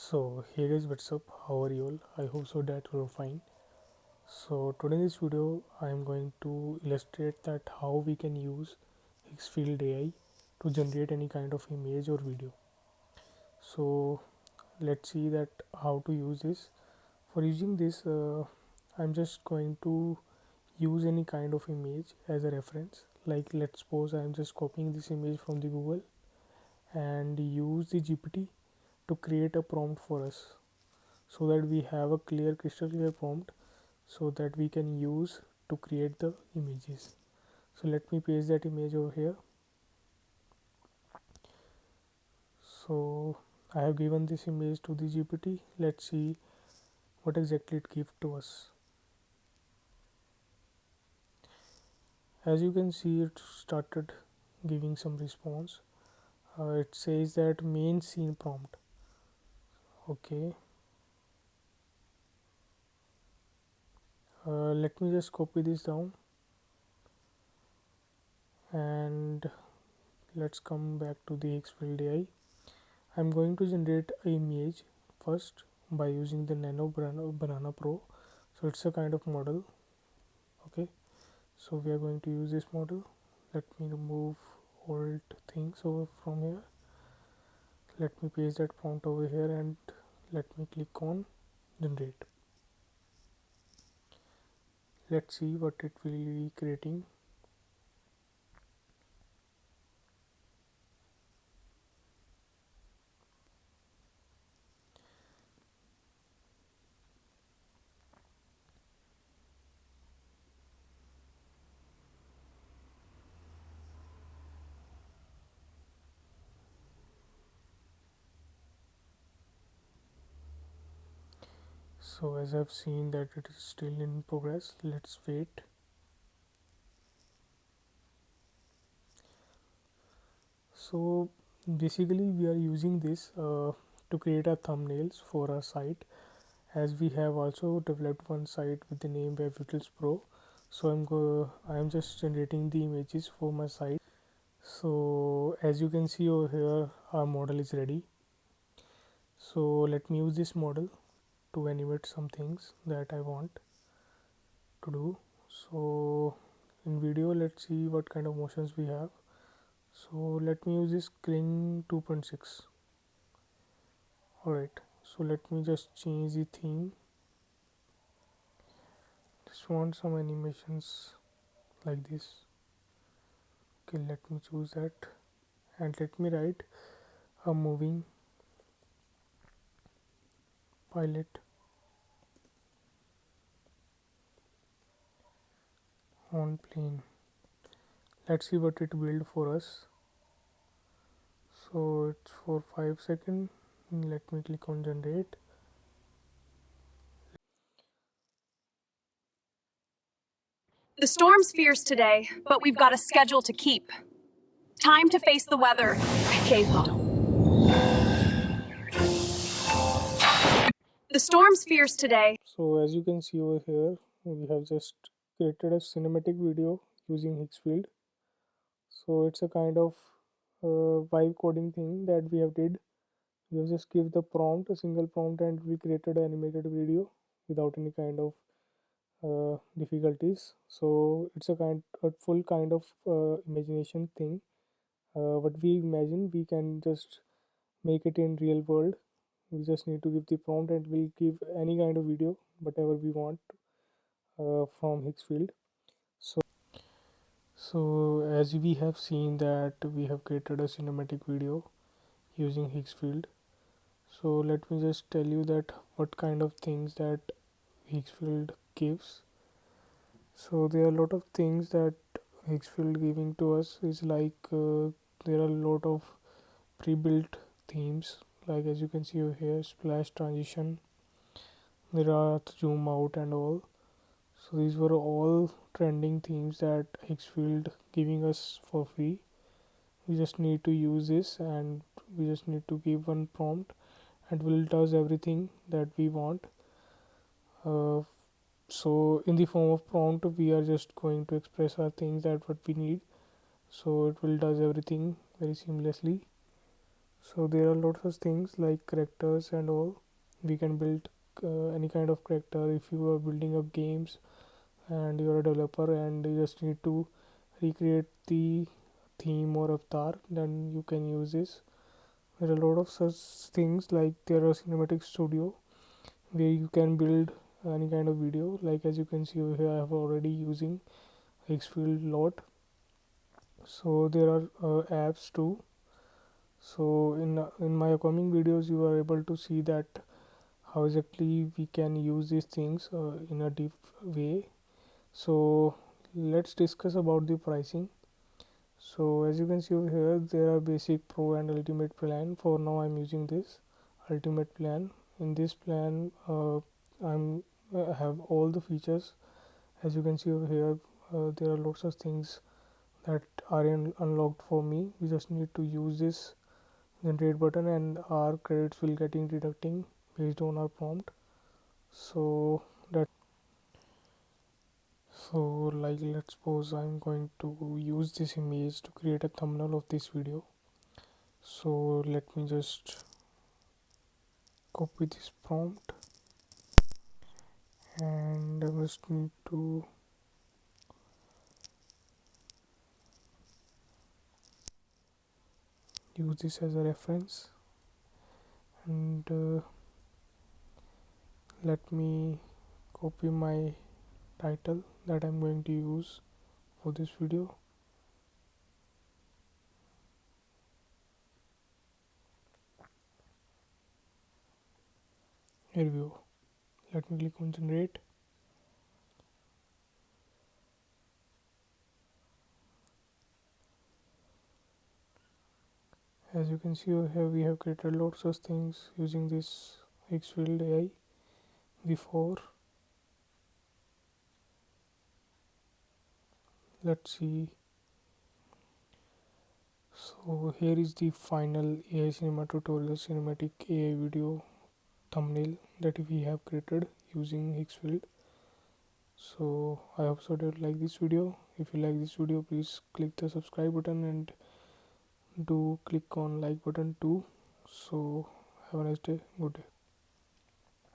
So hey guys, what's up? How are you all? I hope so that you're fine. So today in this video I am going to illustrate that how we can use Higgsfield AI to generate any kind of image or video. So let's see that how to use this. For using this I'm just going to use any kind of image as a reference. Like let's suppose I am just copying this image from the Google and use the GPT to create a prompt for us, so that we have a clear crystal clear prompt so that we can use to create the images. So let me paste that image over here. So I have given this image to the GPT. Let's see what exactly it gives to us. As you can see, it started giving some response. It says that main scene prompt. Okay, let me just copy this down and let's come back to the Higgsfield AI. I'm going to generate an image first by using the Nano Banana Pro. So it's a kind of model. Okay, so we are going to use this model. Let me remove old things over from here. Let me paste that prompt over here and let me click on generate. Let's see what it will be creating. So as I've seen that it is still in progress, let's wait. So basically we are using this to create our thumbnails for our site, as we have also developed one site with the name WebVitals Pro. So I am just generating the images for my site. So as you can see over here, our model is ready. So let me use this model to animate some things that I want to do. So in video, let's see what kind of motions we have. So let me use this Kling 2.6. Alright, so let me just change the theme. Just want some animations like this. Okay, let me choose that and let me write a moving pilot on plane. Let's see what it build for us. So it's for 5 seconds. Let me click on generate. The storm's fierce today, but we've got a schedule to keep. Time to face the weather. K-pop. The storm's fierce today. So as you can see over here, we have just created a cinematic video using Higgsfield. So it's a kind of vibe coding thing that we have did. We have just give the prompt, a single prompt, and we created an animated video without any kind of difficulties. So it's a full kind of imagination thing. What we imagine, we can just make it in real world. We just need to give the prompt and we'll give any kind of video, whatever we want from Higgsfield. So as we have seen that we have created a cinematic video using Higgsfield. So let me just tell you that what kind of things that Higgsfield gives. So there are a lot of things that Higgsfield giving to us is like there are a lot of pre-built themes, like as you can see over here, splash transition, there are zoom out and all. So these were all trending themes that Higgsfield giving us for free. We just need to use this and we just need to give one prompt and will does everything that we want. uh, so in the form of prompt we are just going to express our things that what we need, so it will does everything very seamlessly. So there are lots of things like characters and all. We can build any kind of character. If you are building up games and you're a developer and you just need to recreate the theme or avatar, then you can use this. There are a lot of such things, like there are cinematic studio where you can build any kind of video. Like as you can see over here, I have already using Higgsfield lot. So there are apps too. So in my upcoming videos you are able to see that how exactly we can use these things in a deep way. So let's discuss about the pricing. So as you can see over here, there are basic, pro and ultimate plan. For now I'm using this ultimate plan. In this plan I have all the features. As you can see over here, there are lots of things that are unlocked for me. We just need to use this generate button and our credits will getting deducting based on our prompt. So that so like let's suppose I'm going to use this image to create a thumbnail of this video. So let me just copy this prompt and I just need to use this as a reference, and let me copy my title that I'm going to use for this video. Here we go. Let me click on generate. As you can see over here, we have created lots of things using this Higgsfield AI before. Let's see. So here is the final AI cinema tutorial cinematic AI video thumbnail that we have created using Higgsfield. So I hope so that you like this video. If you like this video, please click the subscribe button and do click on like button too. So have a nice day. Good day.